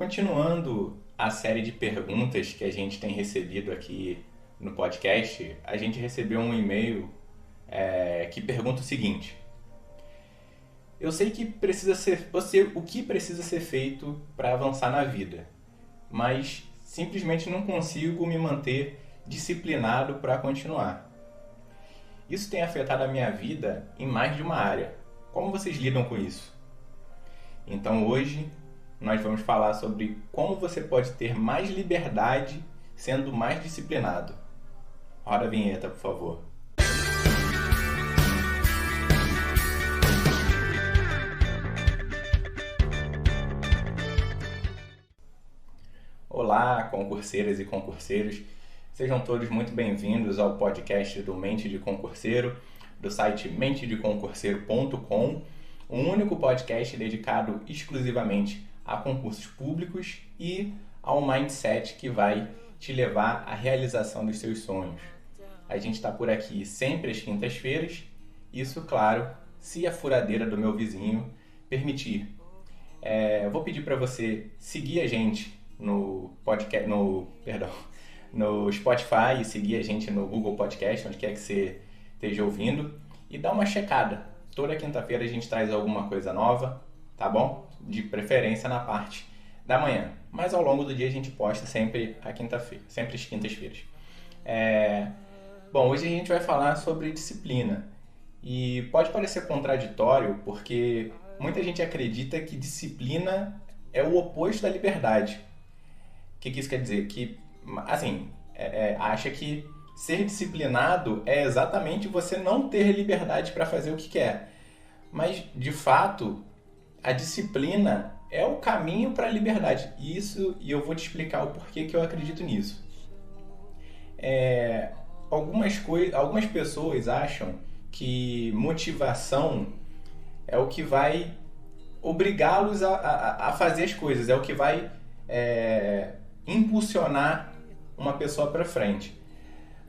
Continuando a série de perguntas que a gente tem recebido aqui no podcast, a gente recebeu um e-mail que pergunta o seguinte: eu sei que o que precisa ser feito para avançar na vida, mas simplesmente não consigo me manter disciplinado para continuar. Isso tem afetado a minha vida em mais de uma área. Como vocês lidam com isso? Então hoje nós vamos falar sobre como você pode ter mais liberdade sendo mais disciplinado. Roda a vinheta, por favor. Olá, concurseiras e concurseiros. Sejam todos muito bem-vindos ao podcast do Mente de Concurseiro, do site mentedeconcurseiro.com, um único podcast dedicado exclusivamente a concursos públicos e ao mindset que vai te levar à realização dos seus sonhos. A gente está por aqui sempre às quintas-feiras, isso, claro, se a furadeira do meu vizinho permitir. Eu vou pedir para você seguir a gente no Spotify e seguir a gente no Google Podcast, onde quer que você esteja ouvindo, e dar uma checada. Toda quinta-feira a gente traz alguma coisa nova, tá bom? De preferência na parte da manhã. Mas ao longo do dia a gente posta sempre às quintas-feiras. Bom, hoje a gente vai falar sobre disciplina. E pode parecer contraditório, porque muita gente acredita que disciplina é o oposto da liberdade. O que isso quer dizer? Que, assim, acha que ser disciplinado é exatamente você não ter liberdade para fazer o que quer. Mas, de fato, a disciplina é o caminho para a liberdade. E eu vou te explicar o porquê que eu acredito nisso. Algumas pessoas acham que motivação é o que vai obrigá-los a fazer as coisas, é o que vai impulsionar uma pessoa para frente.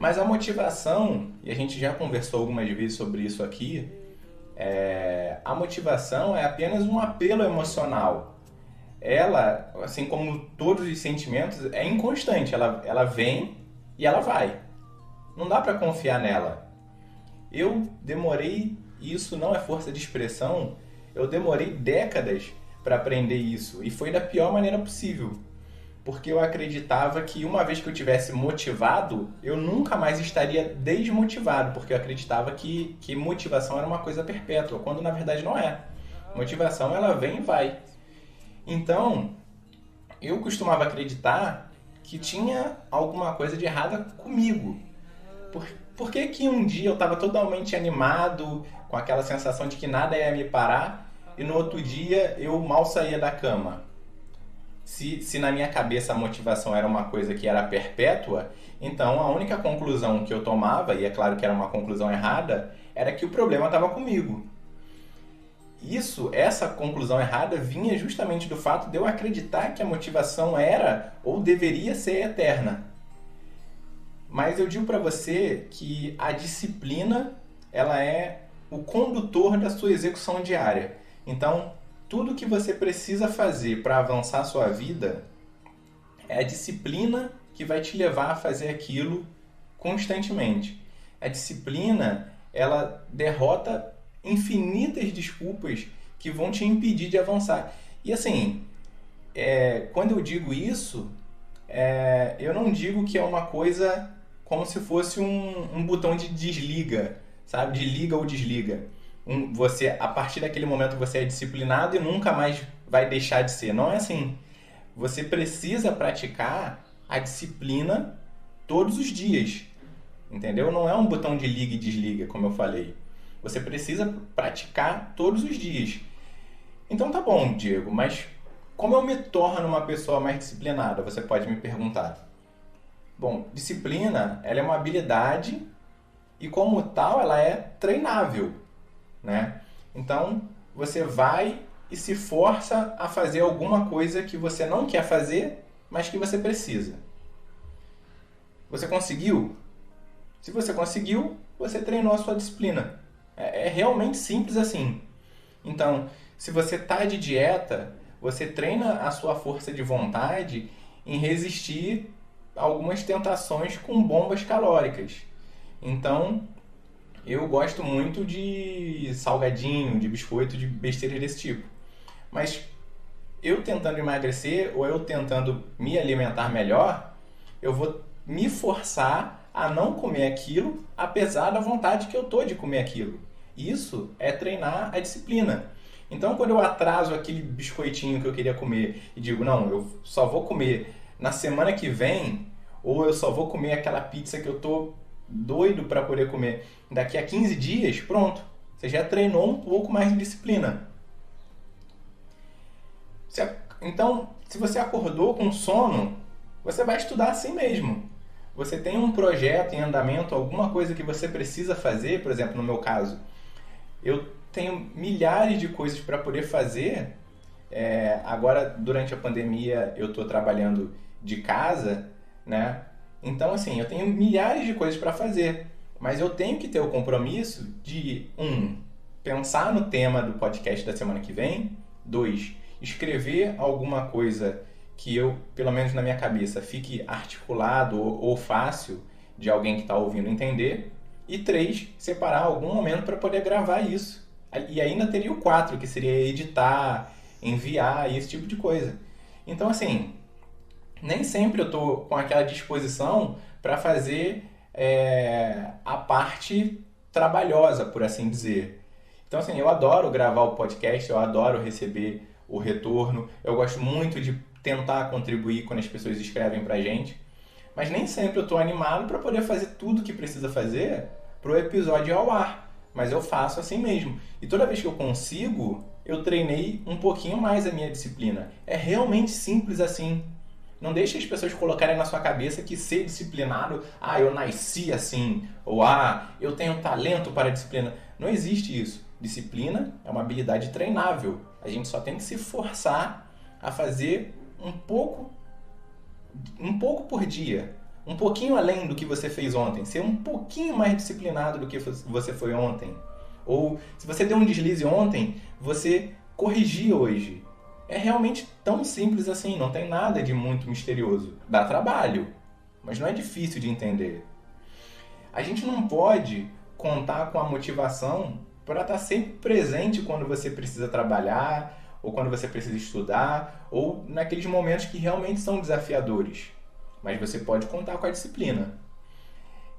Mas a motivação, e a gente já conversou algumas vezes sobre isso aqui, a motivação é apenas um apelo emocional. Ela, assim como todos os sentimentos, é inconstante, ela vem e ela vai. Não dá para confiar nela. Eu demorei, isso não é força de expressão, eu demorei décadas para aprender isso, e foi da pior maneira possível. Porque eu acreditava que uma vez que eu tivesse motivado, eu nunca mais estaria desmotivado, porque eu acreditava que motivação era uma coisa perpétua, quando na verdade não é. Motivação, ela vem e vai. Então, eu costumava acreditar que tinha alguma coisa de errada comigo. Por que um dia eu estava totalmente animado, com aquela sensação de que nada ia me parar, e no outro dia eu mal saía da cama? Se na minha cabeça a motivação era uma coisa que era perpétua, então a única conclusão que eu tomava, e é claro que era uma conclusão errada, era que o problema estava comigo. Essa conclusão errada vinha justamente do fato de eu acreditar que a motivação era ou deveria ser eterna. Mas eu digo para você que a disciplina, ela é o condutor da sua execução diária. Então, tudo que você precisa fazer para avançar a sua vida é a disciplina que vai te levar a fazer aquilo constantemente. A disciplina, ela derrota infinitas desculpas que vão te impedir de avançar. E assim, quando eu digo isso, eu não digo que é uma coisa como se fosse um botão de desliga, sabe? De liga ou desliga. A partir daquele momento você é disciplinado e nunca mais vai deixar de ser. Não é assim. Você precisa praticar a disciplina todos os dias. Entendeu? Não é um botão de liga e desliga, como eu falei. Você precisa praticar todos os dias. Então tá bom, Diego, mas como eu me torno uma pessoa mais disciplinada? Você pode me perguntar. Bom, disciplina, ela é uma habilidade e como tal ela é treinável, né? Então, você vai e se força a fazer alguma coisa que você não quer fazer, mas que você precisa. Você conseguiu? Se você conseguiu, você treinou a sua disciplina. É realmente simples assim. Então, se você está de dieta, você treina a sua força de vontade em resistir a algumas tentações com bombas calóricas. Então, eu gosto muito de salgadinho, de biscoito, de besteira desse tipo. Mas eu tentando emagrecer ou eu tentando me alimentar melhor, eu vou me forçar a não comer aquilo, apesar da vontade que eu tô de comer aquilo. Isso é treinar a disciplina. Então, quando eu atraso aquele biscoitinho que eu queria comer e digo, não, eu só vou comer na semana que vem, ou eu só vou comer aquela pizza que eu tô doido para poder comer daqui a 15 dias, pronto. Você já treinou um pouco mais de disciplina. Então, se você acordou com sono, você vai estudar assim mesmo. Você tem um projeto em andamento, alguma coisa que você precisa fazer, por exemplo, no meu caso, eu tenho milhares de coisas para poder fazer. Agora, durante a pandemia, eu estou trabalhando de casa, né? Então, assim, eu tenho milhares de coisas para fazer, mas eu tenho que ter o compromisso de, pensar no tema do podcast da semana que vem, 2, escrever alguma coisa que eu, pelo menos na minha cabeça, fique articulado ou fácil de alguém que está ouvindo entender, e 3, separar algum momento para poder gravar isso. E ainda teria o 4, que seria editar, enviar e esse tipo de coisa. Então, assim, nem sempre eu estou com aquela disposição para fazer a parte trabalhosa, por assim dizer. Então, assim, eu adoro gravar o podcast, eu adoro receber o retorno, eu gosto muito de tentar contribuir quando as pessoas escrevem pra gente, mas nem sempre eu estou animado para poder fazer tudo que precisa fazer pro episódio ir ao ar, mas eu faço assim mesmo. E toda vez que eu consigo, eu treinei um pouquinho mais a minha disciplina. É realmente simples assim. Não deixe as pessoas colocarem na sua cabeça que ser disciplinado, eu nasci assim, ou eu tenho talento para a disciplina. Não existe isso. Disciplina é uma habilidade treinável. A gente só tem que se forçar a fazer um pouco por dia. Um pouquinho além do que você fez ontem. Ser um pouquinho mais disciplinado do que você foi ontem. Ou, se você deu um deslize ontem, você corrigir hoje. É realmente tão simples assim, não tem nada de muito misterioso. Dá trabalho, mas não é difícil de entender. A gente não pode contar com a motivação para estar sempre presente quando você precisa trabalhar, ou quando você precisa estudar, ou naqueles momentos que realmente são desafiadores. Mas você pode contar com a disciplina.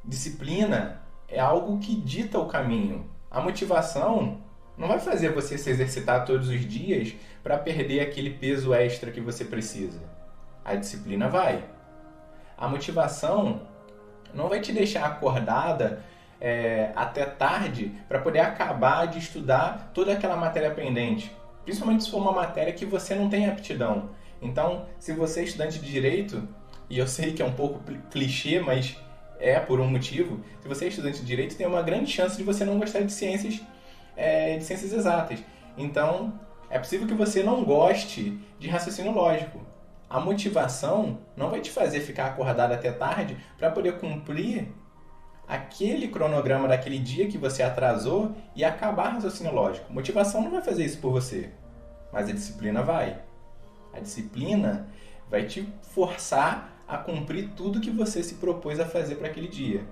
Disciplina é algo que dita o caminho. A motivação não vai fazer você se exercitar todos os dias para perder aquele peso extra que você precisa. A disciplina vai. A motivação não vai te deixar acordada até tarde para poder acabar de estudar toda aquela matéria pendente. Principalmente se for uma matéria que você não tem aptidão. Então, se você é estudante de Direito, e eu sei que é um pouco clichê, mas é por um motivo, se você é estudante de Direito, tem uma grande chance de você não gostar de ciências exatas. Então, é possível que você não goste de raciocínio lógico. A motivação não vai te fazer ficar acordado até tarde para poder cumprir aquele cronograma daquele dia que você atrasou e acabar raciocínio lógico. Motivação não vai fazer isso por você, mas a disciplina vai. A disciplina vai te forçar a cumprir tudo que você se propôs a fazer para aquele dia.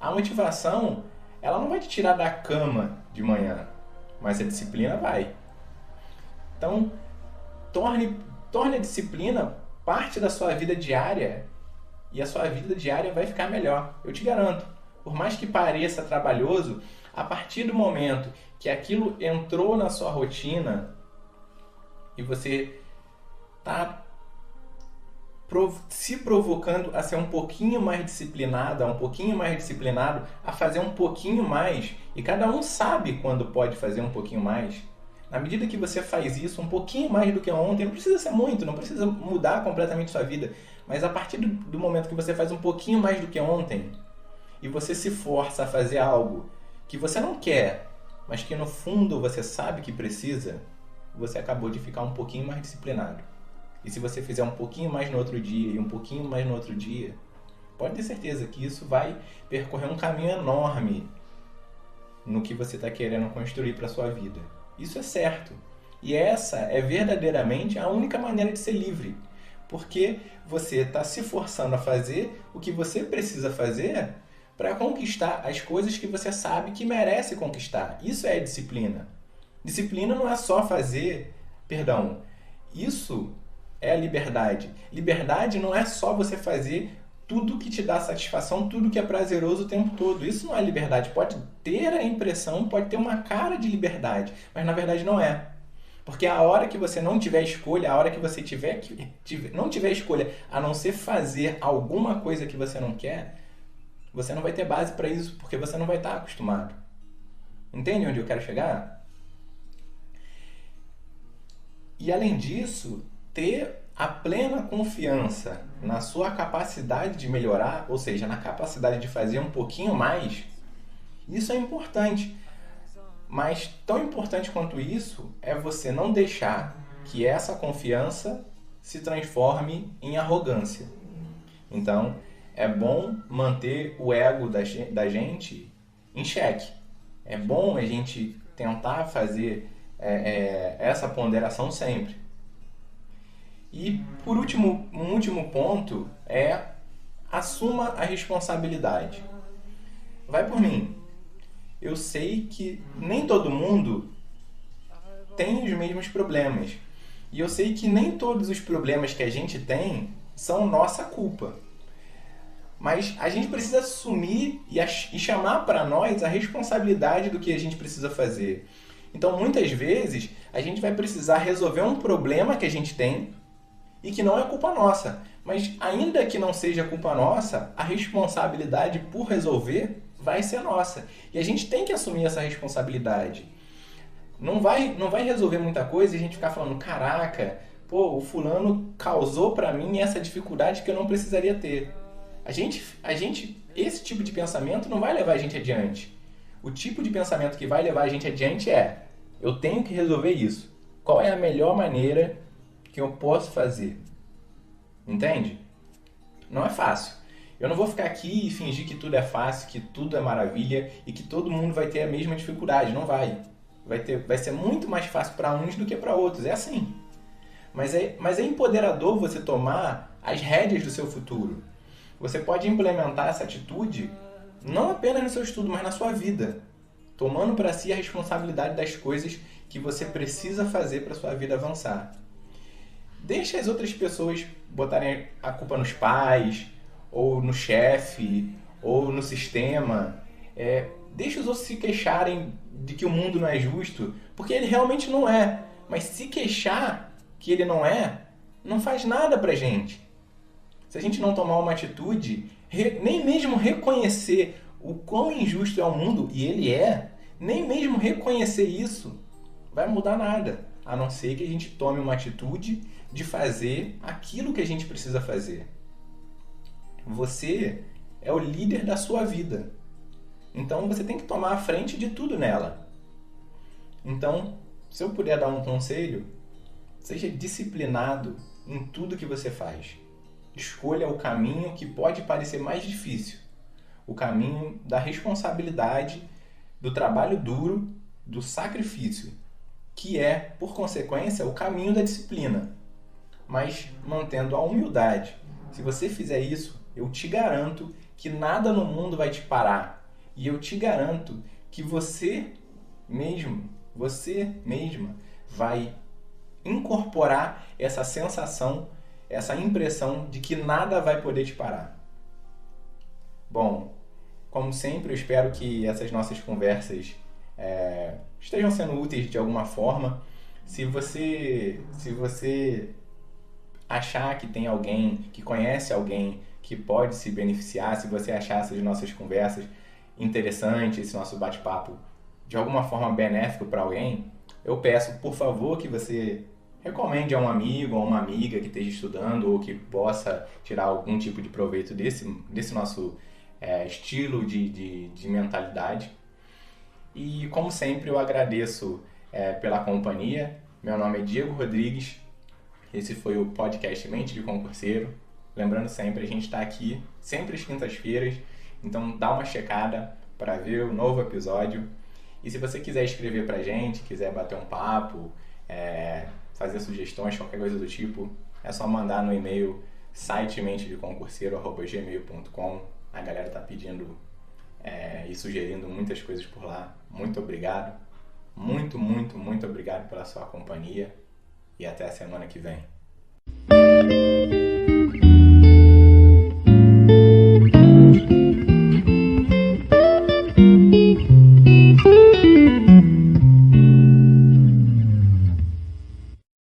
A motivação, ela não vai te tirar da cama de manhã, mas a disciplina vai. Então, torne a disciplina parte da sua vida diária e a sua vida diária vai ficar melhor. Eu te garanto. Por mais que pareça trabalhoso, a partir do momento que aquilo entrou na sua rotina e você está se provocando a ser um pouquinho mais disciplinado, a fazer um pouquinho mais, e cada um sabe quando pode fazer um pouquinho mais. Na medida que você faz isso, um pouquinho mais do que ontem, não precisa ser muito, não precisa mudar completamente sua vida, mas a partir do momento que você faz um pouquinho mais do que ontem, e você se força a fazer algo que você não quer, mas que no fundo você sabe que precisa, você acabou de ficar um pouquinho mais disciplinado. E se você fizer um pouquinho mais no outro dia e um pouquinho mais no outro dia, pode ter certeza que isso vai percorrer um caminho enorme no que você está querendo construir para a sua vida. Isso é certo. E essa é verdadeiramente a única maneira de ser livre. Porque você está se forçando a fazer o que você precisa fazer para conquistar as coisas que você sabe que merece conquistar. Isso é disciplina. Disciplina não é só fazer, perdão, isso é a liberdade. Liberdade não é só você fazer tudo que te dá satisfação, tudo que é prazeroso o tempo todo. Isso não é liberdade. Pode ter a impressão, pode ter uma cara de liberdade, mas na verdade não é. Porque a hora que você não tiver escolha, a hora que você não tiver escolha, a não ser fazer alguma coisa que você não quer, você não vai ter base para isso, porque você não vai estar acostumado. Entende onde eu quero chegar? E além disso, ter a plena confiança na sua capacidade de melhorar, ou seja, na capacidade de fazer um pouquinho mais, isso é importante. Mas tão importante quanto isso é você não deixar que essa confiança se transforme em arrogância. Então, é bom manter o ego da gente em xeque. É bom a gente tentar fazer essa ponderação sempre. E, por último, um último ponto é assuma a responsabilidade. Vai por mim. Eu sei que nem todo mundo tem os mesmos problemas. E eu sei que nem todos os problemas que a gente tem são nossa culpa. Mas a gente precisa assumir e chamar para nós a responsabilidade do que a gente precisa fazer. Então, muitas vezes, a gente vai precisar resolver um problema que a gente tem e que não é culpa nossa. Mas, ainda que não seja culpa nossa, a responsabilidade por resolver vai ser nossa. E a gente tem que assumir essa responsabilidade. Não vai resolver muita coisa e a gente ficar falando, caraca, pô, o fulano causou pra mim essa dificuldade que eu não precisaria ter. Esse tipo de pensamento não vai levar a gente adiante. O tipo de pensamento que vai levar a gente adiante é, eu tenho que resolver isso. Qual é a melhor maneira que eu posso fazer? Entende? Não é fácil. Eu não vou ficar aqui e fingir que tudo é fácil, que tudo é maravilha e que todo mundo vai ter a mesma dificuldade. Não vai. Vai ser muito mais fácil para uns do que para outros. É assim. Mas é empoderador você tomar as rédeas do seu futuro. Você pode implementar essa atitude não apenas no seu estudo, mas na sua vida. Tomando para si a responsabilidade das coisas que você precisa fazer para sua vida avançar. Deixa as outras pessoas botarem a culpa nos pais, ou no chefe, ou no sistema. Deixa os outros se queixarem de que o mundo não é justo, porque ele realmente não é. Mas se queixar que ele não é, não faz nada pra gente. Se a gente não tomar uma atitude, nem mesmo reconhecer o quão injusto é o mundo, e ele é, nem mesmo reconhecer isso, vai mudar nada. A não ser que a gente tome uma atitude de fazer aquilo que a gente precisa fazer. Você é o líder da sua vida. Então você tem que tomar a frente de tudo nela. Então, se eu puder dar um conselho, seja disciplinado em tudo que você faz. Escolha o caminho que pode parecer mais difícil. O caminho da responsabilidade, do trabalho duro, do sacrifício, que é, por consequência, o caminho da disciplina. Mas mantendo a humildade. Se você fizer isso, eu te garanto que nada no mundo vai te parar. E eu te garanto que você mesma vai incorporar essa sensação, essa impressão de que nada vai poder te parar. Bom, como sempre, eu espero que essas nossas conversas estejam sendo úteis de alguma forma. Se você achar que tem alguém, que conhece alguém que pode se beneficiar, se você achar essas nossas conversas interessantes, esse nosso bate-papo de alguma forma benéfico para alguém, eu peço, por favor, que você recomende a um amigo ou uma amiga que esteja estudando ou que possa tirar algum tipo de proveito desse nosso estilo de mentalidade. E, como sempre, eu agradeço pela companhia. Meu nome é Diego Rodrigues. Esse foi o podcast Mente de Concurseiro. Lembrando sempre, a gente está aqui sempre às quintas-feiras, então dá uma checada para ver o novo episódio. E se você quiser escrever para a gente, quiser bater um papo, fazer sugestões, qualquer coisa do tipo, é só mandar no e-mail sitementedeconcurseiro@gmail.com. A galera tá pedindo e sugerindo muitas coisas por lá. Muito obrigado. Muito, muito, muito obrigado pela sua companhia e até a semana que vem.